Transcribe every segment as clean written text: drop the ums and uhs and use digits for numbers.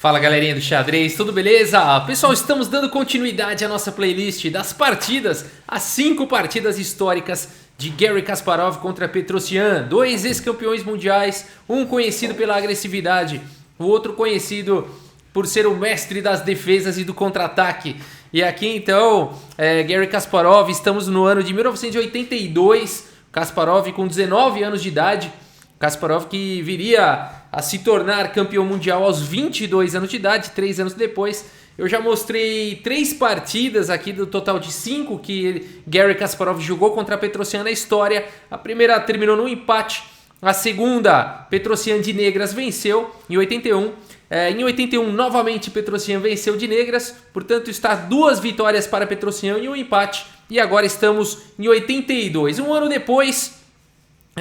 Fala galerinha do xadrez, tudo beleza? Pessoal, estamos dando continuidade à nossa playlist das partidas, as 5 partidas históricas de Garry Kasparov contra Petrosyan, 2 ex-campeões mundiais, um conhecido pela agressividade, o outro conhecido por ser o mestre das defesas e do contra-ataque. E aqui então, Garry Kasparov, estamos no ano de 1982, Kasparov com 19 anos de idade, Kasparov que viria a se tornar campeão mundial aos 22 anos de idade, 3 anos depois. Eu já mostrei 3 partidas aqui do total de 5 que Garry Kasparov jogou contra Petrosyan na história. A primeira terminou no empate, a segunda Petrosyan de negras venceu em 81. Em 81 novamente Petrosyan venceu de negras, portanto está 2 vitórias para Petrosyan e um empate. E agora estamos em 82, um ano depois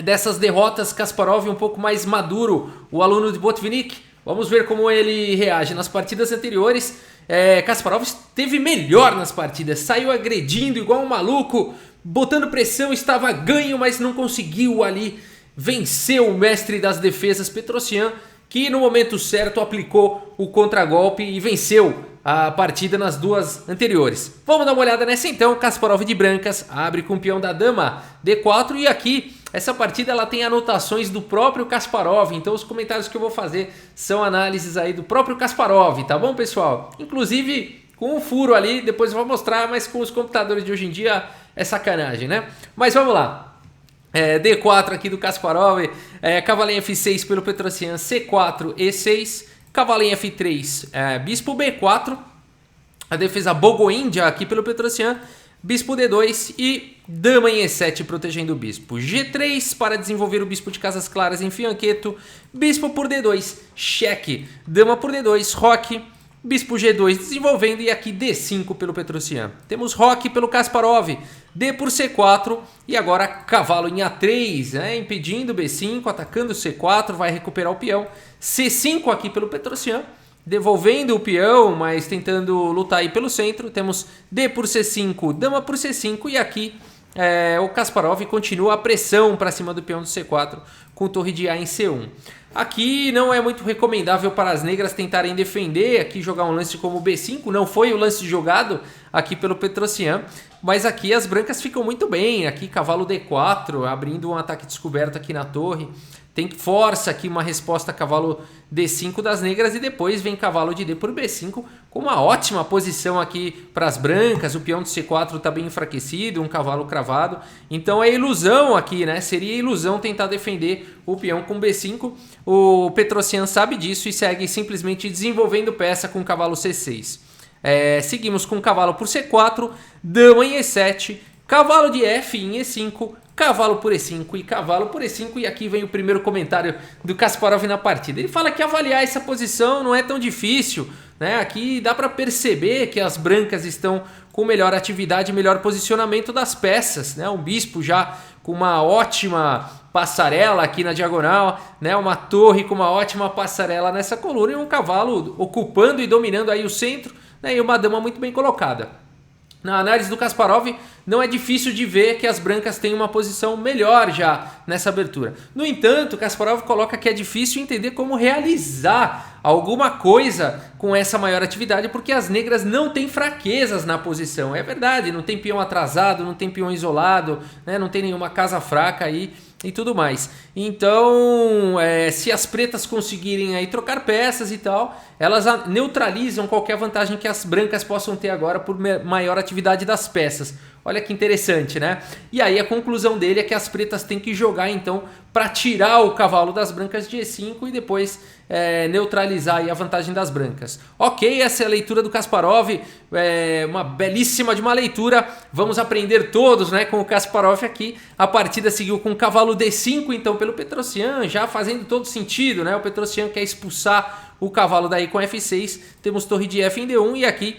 dessas derrotas. Kasparov um pouco mais maduro, o aluno de Botvinnik. Vamos ver como ele reage nas partidas anteriores. Kasparov esteve melhor nas partidas, saiu agredindo igual um maluco, botando pressão, estava ganho, mas não conseguiu ali vencer o mestre das defesas Petrosyan, que no momento certo aplicou o contragolpe e venceu a partida nas 2 anteriores. Vamos dar uma olhada nessa então. Kasparov de brancas abre com o peão da dama D4 e aqui essa partida ela tem anotações do próprio Kasparov, então os comentários que eu vou fazer são análises aí do próprio Kasparov, tá bom, pessoal? Inclusive com um furo ali, depois eu vou mostrar, mas com os computadores de hoje em dia é sacanagem, né? Mas vamos lá. D4 aqui do Kasparov, cavalo em F6 pelo Petrosyan, C4, E6, cavalo em F3, bispo B4, a defesa Bogoíndia aqui pelo Petrosyan, bispo D2 e dama em E7 protegendo o bispo. G3 para desenvolver o bispo de casas claras em fianqueto. Bispo por D2, cheque. Dama por D2, roque. Bispo G2 desenvolvendo e aqui D5 pelo Petrosyan. Temos roque pelo Kasparov. D por C4 e agora cavalo em A3, impedindo B5, atacando C4, vai recuperar o peão. C5 aqui pelo Petrosyan, devolvendo o peão, mas tentando lutar aí pelo centro. Temos D por C5, dama por C5 e aqui o Kasparov continua a pressão para cima do peão do C4 com torre de A em C1. Aqui não é muito recomendável para as negras tentarem defender, aqui jogar um lance como B5, não foi o lance jogado aqui pelo Petrosyan, mas aqui as brancas ficam muito bem, aqui cavalo D4, abrindo um ataque descoberto aqui na torre. Tem força aqui uma resposta cavalo D5 das negras e depois vem cavalo de D por B5 com uma ótima posição aqui para as brancas. O peão do C4 está bem enfraquecido, um cavalo cravado. Então é ilusão aqui, né? Seria ilusão tentar defender o peão com B5. O Petrosyan sabe disso e segue simplesmente desenvolvendo peça com cavalo C6. Seguimos com cavalo por C4, dama em E7, cavalo de F em E5, cavalo por E5 e cavalo por E5, e aqui vem o primeiro comentário do Kasparov na partida. Ele fala que avaliar essa posição não é tão difícil, né? Aqui dá para perceber que as brancas estão com melhor atividade, melhor posicionamento das peças, né? Um bispo já com uma ótima passarela aqui na diagonal, né? Uma torre com uma ótima passarela nessa coluna e um cavalo ocupando e dominando aí o centro, né? E uma dama muito bem colocada. Na análise do Kasparov, não é difícil de ver que as brancas têm uma posição melhor já nessa abertura. No entanto, Kasparov coloca que é difícil entender como realizar alguma coisa com essa maior atividade, porque as negras não têm fraquezas na posição. É verdade, não tem peão atrasado, não tem peão isolado, né? Não tem nenhuma casa fraca aí e tudo mais. Então, se as pretas conseguirem aí trocar peças e tal, elas neutralizam qualquer vantagem que as brancas possam ter agora por maior atividade das peças. Olha que interessante, né? E aí a conclusão dele é que as pretas têm que jogar então para tirar o cavalo das brancas de E5 e depois neutralizar aí a vantagem das brancas. Ok, essa é a leitura do Kasparov, uma belíssima de uma leitura. Vamos aprender todos, né, com o Kasparov aqui. A partida seguiu com cavalo D5 então pelo Petrosyan, já fazendo todo sentido, né? O Petrosyan quer expulsar o cavalo daí com F6. Temos torre de F em D1 e aqui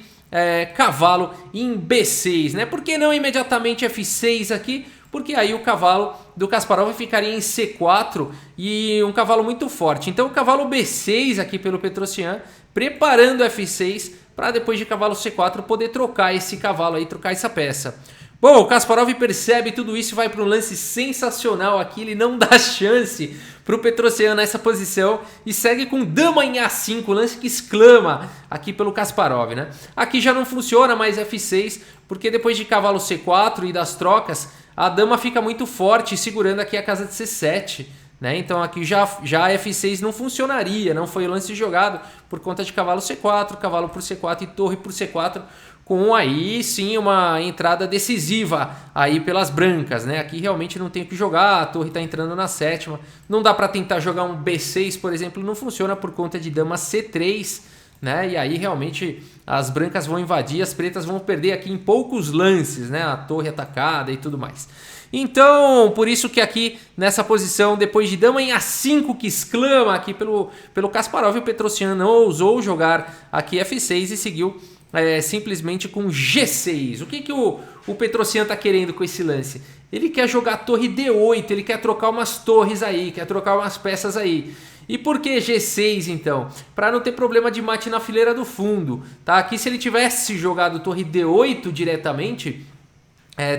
cavalo em B6, né? Por que não imediatamente F6 aqui? Porque aí o cavalo do Kasparov ficaria em C4 e um cavalo muito forte. Então o cavalo B6 aqui pelo Petrosyan, preparando F6 para depois de cavalo C4 poder trocar esse cavalo aí, trocar essa peça. Bom, o Kasparov percebe tudo isso e vai para um lance sensacional aqui. Ele não dá chance para o Petrosyan nessa posição e segue com dama em A5, lance que exclama aqui pelo Kasparov, né? Aqui já não funciona mais F6, porque depois de cavalo C4 e das trocas, a dama fica muito forte segurando aqui a casa de C7. Né? Então aqui já F6 não funcionaria, não foi o lance jogado por conta de cavalo C4, cavalo por C4 e torre por C4, com aí sim uma entrada decisiva aí pelas brancas, né? Aqui realmente não tem o que jogar, a torre está entrando na sétima, não dá para tentar jogar um B6, por exemplo, não funciona por conta de dama C3, né? E aí realmente as brancas vão invadir, as pretas vão perder aqui em poucos lances, né? A torre atacada e tudo mais. Então, por isso que aqui nessa posição, depois de dama em A5 que exclama aqui pelo Kasparov, o Petrosyan não ousou jogar aqui F6 e seguiu simplesmente com G6. O que o Petrosyan está querendo com esse lance? Ele quer jogar torre D8, ele quer trocar umas torres aí, quer trocar umas peças aí. E por que G6 então? Para não ter problema de mate na fileira do fundo. Tá? Aqui se ele tivesse jogado torre D8 diretamente...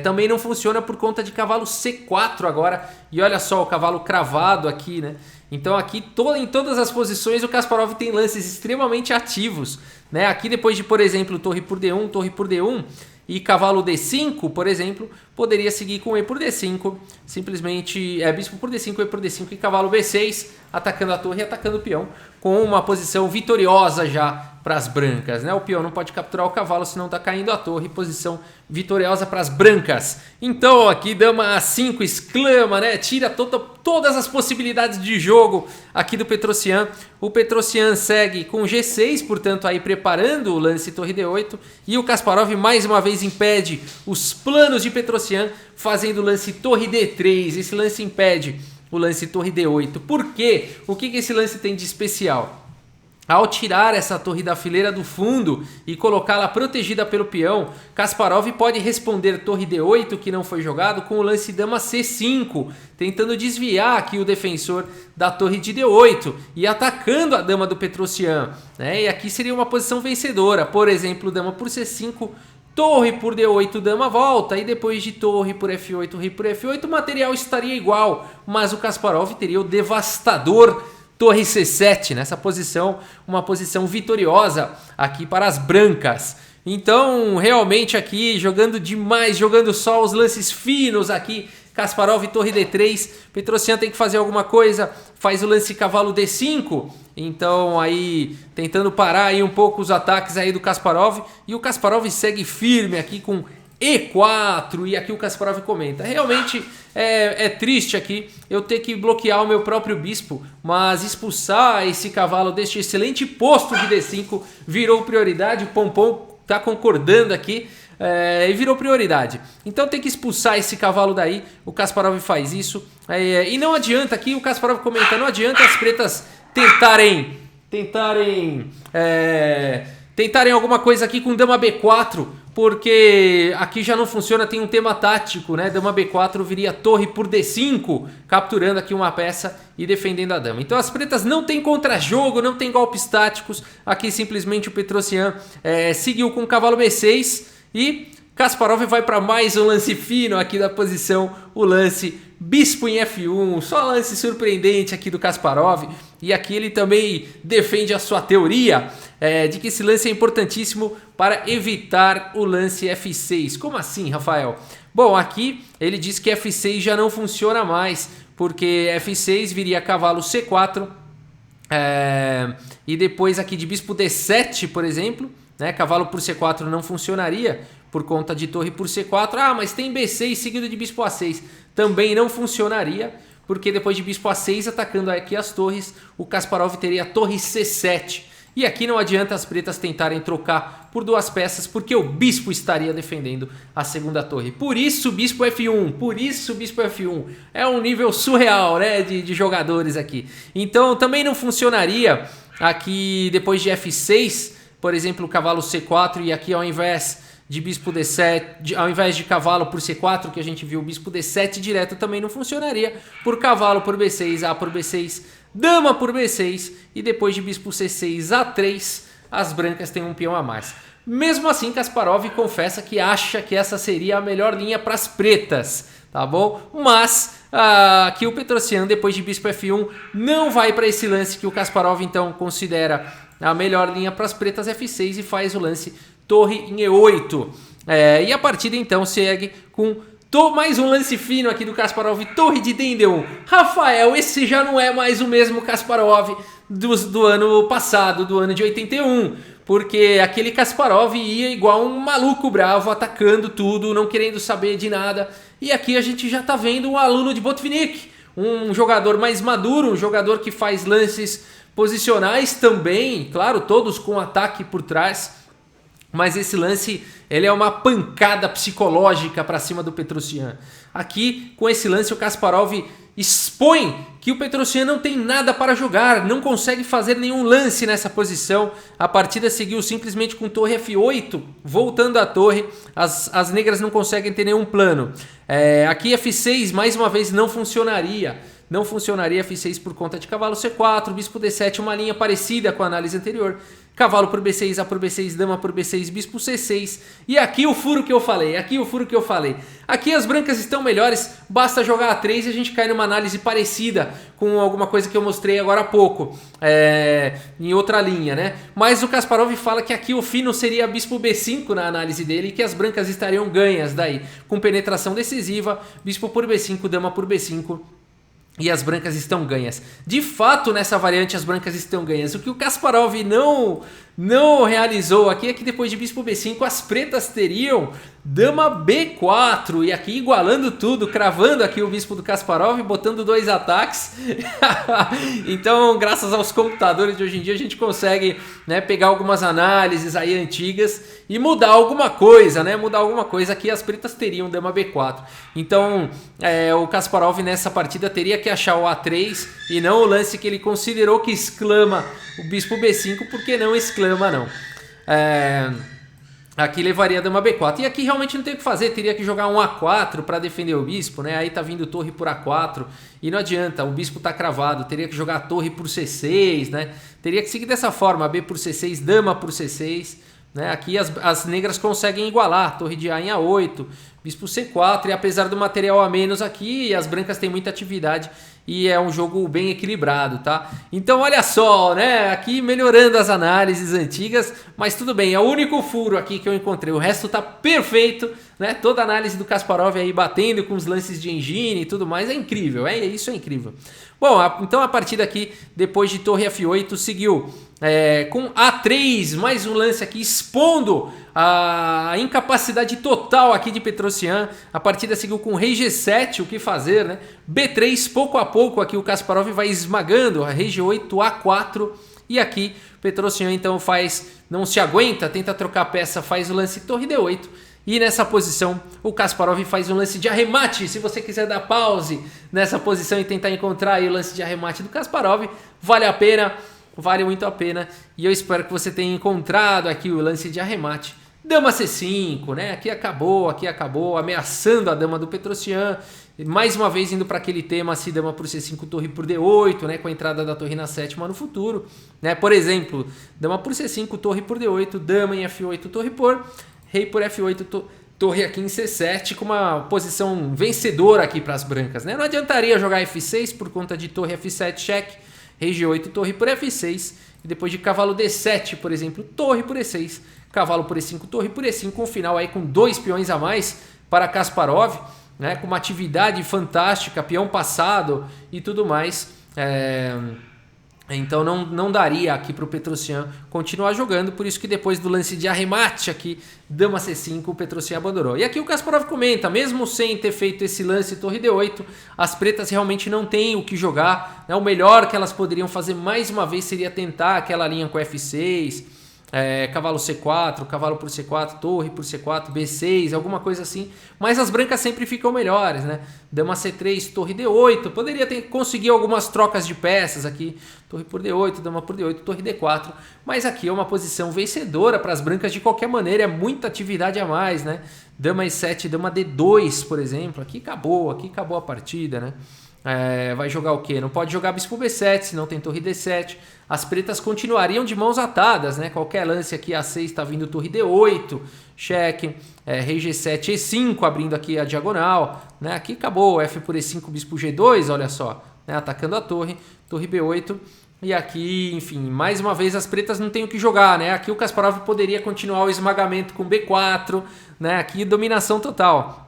também não funciona por conta de cavalo C4 agora. E olha só o cavalo cravado aqui, né? Então aqui em todas as posições o Kasparov tem lances extremamente ativos, né? Aqui depois de, por exemplo, torre por D1 e cavalo D5, por exemplo, poderia seguir com E por D5, simplesmente bispo por D5, E por D5 e cavalo B6, atacando a torre e atacando o peão, com uma posição vitoriosa já para as brancas, né? O peão não pode capturar o cavalo, senão está caindo a torre, posição vitoriosa para as brancas. Então aqui dama A5 exclama, né? Tira todas as possibilidades de jogo aqui do Petrosyan. O Petrosyan segue com G6, portanto aí preparando o lance torre D8, e o Kasparov mais uma vez impede os planos de Petrosyan, fazendo o lance torre D3. Esse lance impede o lance torre D8. Por quê? O que esse lance tem de especial? Ao tirar essa torre da fileira do fundo e colocá-la protegida pelo peão, Kasparov pode responder torre D8, que não foi jogado, com o lance dama C5, tentando desviar aqui o defensor da torre de D8 e atacando a dama do Petrosyan, né? E aqui seria uma posição vencedora, por exemplo, dama por C5, torre por D8, dama volta, e depois de torre por F8, rei por F8, o material estaria igual, mas o Kasparov teria o devastador torre C7, nessa posição, uma posição vitoriosa aqui para as brancas. Então, realmente aqui, jogando demais, jogando só os lances finos aqui, Kasparov, torre D3, Petrosyan tem que fazer alguma coisa, faz o lance cavalo D5, então aí tentando parar aí um pouco os ataques aí do Kasparov, e o Kasparov segue firme aqui com E4, e aqui o Kasparov comenta: realmente é triste aqui eu ter que bloquear o meu próprio bispo, mas expulsar esse cavalo deste excelente posto de D5 virou prioridade. O Pompom tá concordando aqui, e virou prioridade. Então tem que expulsar esse cavalo daí. O Kasparov faz isso, e não adianta aqui, o Kasparov comenta, não adianta as pretas tentarem alguma coisa aqui com dama B4, porque aqui já não funciona, tem um tema tático, né? Dama B4 viria torre por D5, capturando aqui uma peça e defendendo a dama. Então as pretas não tem contra-jogo, não tem golpes táticos. Aqui simplesmente o Petrosyan seguiu com o cavalo B6 e Kasparov vai para mais um lance fino aqui da posição, o lance bispo em F1, só lance surpreendente aqui do Kasparov. E aqui ele também defende a sua teoria de que esse lance é importantíssimo para evitar o lance F6. Como assim, Rafael? Bom, aqui ele diz que F6 já não funciona mais, porque F6 viria cavalo C4, e depois aqui de bispo D7, por exemplo, né, cavalo por C4 não funcionaria por conta de torre por C4. Ah, mas tem B6 seguido de bispo A6. Também não funcionaria, porque depois de bispo A6 atacando aqui as torres, o Kasparov teria torre C7. E aqui não adianta as pretas tentarem trocar por duas peças, porque o bispo estaria defendendo a segunda torre. Por isso bispo F1, é um nível surreal, né, de jogadores aqui. Então também não funcionaria aqui depois de F6, por exemplo, o cavalo C4, e aqui ao invés de bispo D7, ao invés de cavalo por C4, que a gente viu, bispo D7 direto também não funcionaria, por cavalo por B6, A por B6, dama por B6, e depois de bispo C6, A3, as brancas têm um peão a mais. Mesmo assim, Kasparov confessa que acha que essa seria a melhor linha para as pretas, tá bom? Mas que o Petrosyan, depois de bispo F1, não vai para esse lance que o Kasparov então considera a melhor linha para as pretas, F6, e faz o lance torre em E8. E a partida então segue com mais um lance fino aqui do Kasparov, torre de D1. Rafael, esse já não é mais o mesmo Kasparov do ano passado, do ano de 81. Porque aquele Kasparov ia igual um maluco bravo, atacando tudo, não querendo saber de nada. E aqui a gente já tá vendo um aluno de Botvinnik, um jogador mais maduro, um jogador que faz lances posicionais também, claro, todos com ataque por trás. Mas esse lance, ele é uma pancada psicológica para cima do Petrosyan. Aqui, com esse lance, o Kasparov expõe que o Petrosyan não tem nada para jogar, não consegue fazer nenhum lance nessa posição. A partida seguiu simplesmente com torre F8, voltando à torre. As negras não conseguem ter nenhum plano. Aqui F6, mais uma vez, não funcionaria. Não funcionaria F6 por conta de cavalo C4, bispo D7, uma linha parecida com a análise anterior. Cavalo por B6, A por B6, dama por B6, bispo C6. E aqui o furo que eu falei, Aqui as brancas estão melhores, basta jogar A3 e a gente cai numa análise parecida com alguma coisa que eu mostrei agora há pouco, em outra linha, né? Mas o Kasparov fala que aqui o fino seria bispo B5 na análise dele e que as brancas estariam ganhas daí, com penetração decisiva, bispo por B5, dama por B5. E as brancas estão ganhas. De fato, nessa variante, as brancas estão ganhas. O que o Kasparov não realizou aqui é que depois de bispo B5, as pretas teriam dama B4. E aqui igualando tudo, cravando aqui o bispo do Kasparov, botando 2 ataques. Então, graças aos computadores de hoje em dia, a gente consegue, né, pegar algumas análises aí antigas e mudar alguma coisa, né? Mudar alguma coisa. Aqui as pretas teriam dama B4. Então, o Kasparov nessa partida teria que achar o A3 e não o lance que ele considerou que exclama o bispo B5, porque não exclama não. Aqui levaria a dama B4. E aqui realmente não tem o que fazer, teria que jogar um A4 para defender o bispo, né? Aí tá vindo torre por A4 e não adianta, o bispo tá cravado, teria que jogar torre por C6, né? Teria que seguir dessa forma, B por C6, dama por C6, né? Aqui as negras conseguem igualar, torre de A em A8, bispo C4, e apesar do material a menos aqui, as brancas têm muita atividade e é um jogo bem equilibrado, tá? Então olha só, né? Aqui melhorando as análises antigas, mas tudo bem, é o único furo aqui que eu encontrei, o resto tá perfeito, né? Toda a análise do Kasparov aí batendo com os lances de engine e tudo mais, é incrível, isso é incrível. Bom, então a partida aqui, depois de torre F8, seguiu com A3, mais um lance aqui expondo a incapacidade total aqui de Petrosyan. A partida seguiu com rei G7, o que fazer, né? B3, pouco a pouco aqui o Kasparov vai esmagando, a rei G8, A4, e aqui Petrosyan então não se aguenta, tenta trocar a peça, faz o lance torre D8. E nessa posição o Kasparov faz um lance de arremate. Se você quiser dar pause nessa posição e tentar encontrar aí o lance de arremate do Kasparov, vale a pena, vale muito a pena. E eu espero que você tenha encontrado aqui o lance de arremate. Dama C5, né? Aqui acabou, ameaçando a dama do Petrosyan. Mais uma vez indo para aquele tema, se dama por C5, torre por D8, né? Com a entrada da torre na sétima no futuro, né? Por exemplo, dama por C5, torre por D8, dama em F8, torre por... Rei por F8, torre aqui em C7, com uma posição vencedora aqui para as brancas, né? Não adiantaria jogar F6 por conta de torre F7, cheque, rei G8, torre por F6, e depois de cavalo D7, por exemplo, torre por E6, cavalo por E5, torre por E5, com um final aí com 2 peões a mais para Kasparov, né? Com uma atividade fantástica, peão passado e tudo mais. Então não daria aqui para o Petrosyan continuar jogando, por isso que depois do lance de arremate aqui, dama C5, o Petrosyan abandonou. E aqui o Kasparov comenta, mesmo sem ter feito esse lance torre D8, as pretas realmente não têm o que jogar, né? O melhor que elas poderiam fazer mais uma vez seria tentar aquela linha com F6, cavalo C4, cavalo por C4, torre por C4, B6, alguma coisa assim, mas as brancas sempre ficam melhores, né? Dama C3, torre D8, poderia conseguir algumas trocas de peças aqui, torre por D8, dama por D8, torre D4, mas aqui é uma posição vencedora para as brancas de qualquer maneira, é muita atividade a mais, né? Dama E7, dama D2, por exemplo, aqui acabou a partida, né? vai jogar o quê? Não pode jogar bispo B7, senão tem torre D7. As pretas continuariam de mãos atadas, né? Qualquer lance aqui A6 está vindo torre D8, cheque, rei G7, E5 abrindo aqui a diagonal, né? Aqui acabou F por E5, bispo G2, olha só, né? Atacando a torre B8. E aqui, enfim, mais uma vez as pretas não têm o que jogar, né? Aqui o Kasparov poderia continuar o esmagamento com B4, né? Aqui dominação total.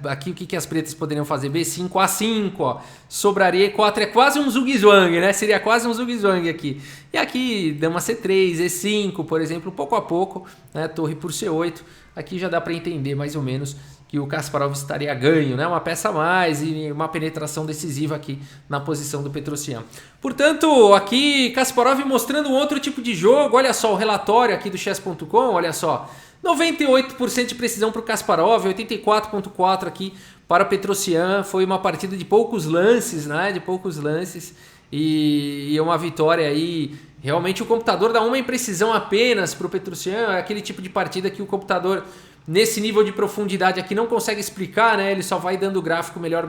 Aqui o que as pretas poderiam fazer? B5, A5, ó. Sobraria E4, é quase um zug-zwang, né? Seria quase um zug-zwang aqui. E aqui dama C3, E5, por exemplo, pouco a pouco, né? Torre por C8. Aqui já dá para entender mais ou menos que o Kasparov estaria ganho, né? Uma peça a mais e uma penetração decisiva aqui na posição do Petrosyan. Portanto, aqui Kasparov mostrando um outro tipo de jogo. Olha só o relatório aqui do chess.com, olha só. 98% de precisão para o Kasparov, 84,4% aqui para o Petrosyan. Foi uma partida de poucos lances, né? De poucos lances e uma vitória aí. Realmente o computador dá uma imprecisão apenas para o Petrosyan. É aquele tipo de partida que o computador, nesse nível de profundidade aqui, não consegue explicar, né? Ele só vai dando gráfico melhor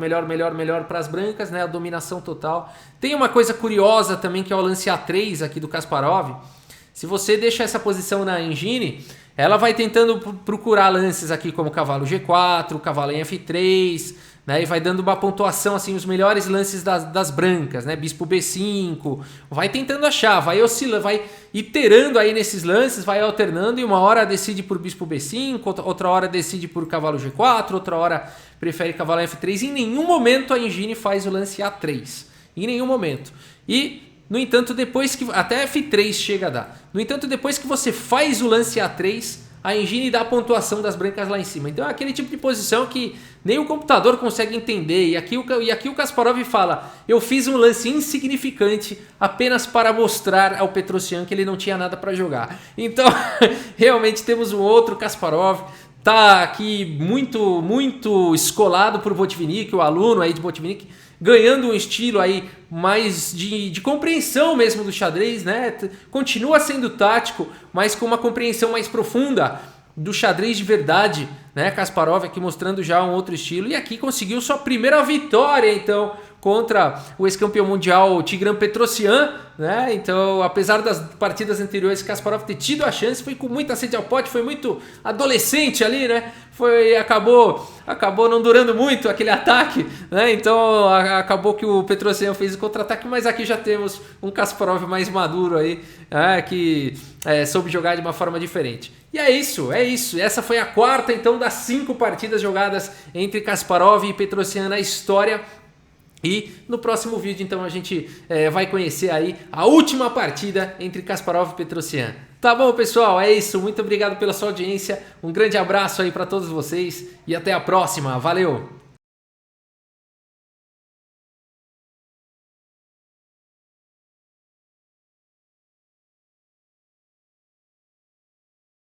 para as brancas, né? A dominação total. Tem uma coisa curiosa também que é o lance A3 aqui do Kasparov. Se você deixa essa posição na engine, ela vai tentando procurar lances aqui como cavalo G4, cavalo em F3, né? E vai dando uma pontuação, assim, os melhores lances das brancas, né? Bispo B5, vai tentando achar, vai oscilando, vai iterando aí nesses lances, vai alternando e uma hora decide por bispo B5, outra hora decide por cavalo G4, outra hora prefere cavalo F3. Em nenhum momento a engine faz o lance A3, em nenhum momento. E no entanto, depois que... Até F3 chega a dar. No entanto, depois que você faz o lance A3, a engine dá a pontuação das brancas lá em cima. Então é aquele tipo de posição que nem o computador consegue entender. E aqui o Kasparov fala: eu fiz um lance insignificante apenas para mostrar ao Petrosyan que ele não tinha nada para jogar. Então, realmente temos um outro Kasparov. Tá aqui muito escolado por Botvinnik, o aluno aí de Botvinnik, ganhando um estilo aí mais de compreensão mesmo do xadrez, né? Continua sendo tático, mas com uma compreensão mais profunda do xadrez de verdade, né? Kasparov aqui mostrando já um outro estilo e aqui conseguiu sua primeira vitória, então, contra o ex-campeão mundial Tigran Petrosyan, né? Então, apesar das partidas anteriores Kasparov ter tido a chance, foi com muita sede ao pote, foi muito adolescente ali, né? Acabou não durando muito aquele ataque, né? Então acabou que o Petrosyan fez o contra-ataque, mas aqui já temos um Kasparov mais maduro aí, que soube jogar de uma forma diferente. E é isso. Essa foi a quarta então das 5 partidas jogadas entre Kasparov e Petrosyan na história. E no próximo vídeo, então, a gente vai conhecer aí a última partida entre Kasparov e Petrosyan. Tá bom, pessoal? É isso. Muito obrigado pela sua audiência. Um grande abraço aí para todos vocês e até a próxima. Valeu!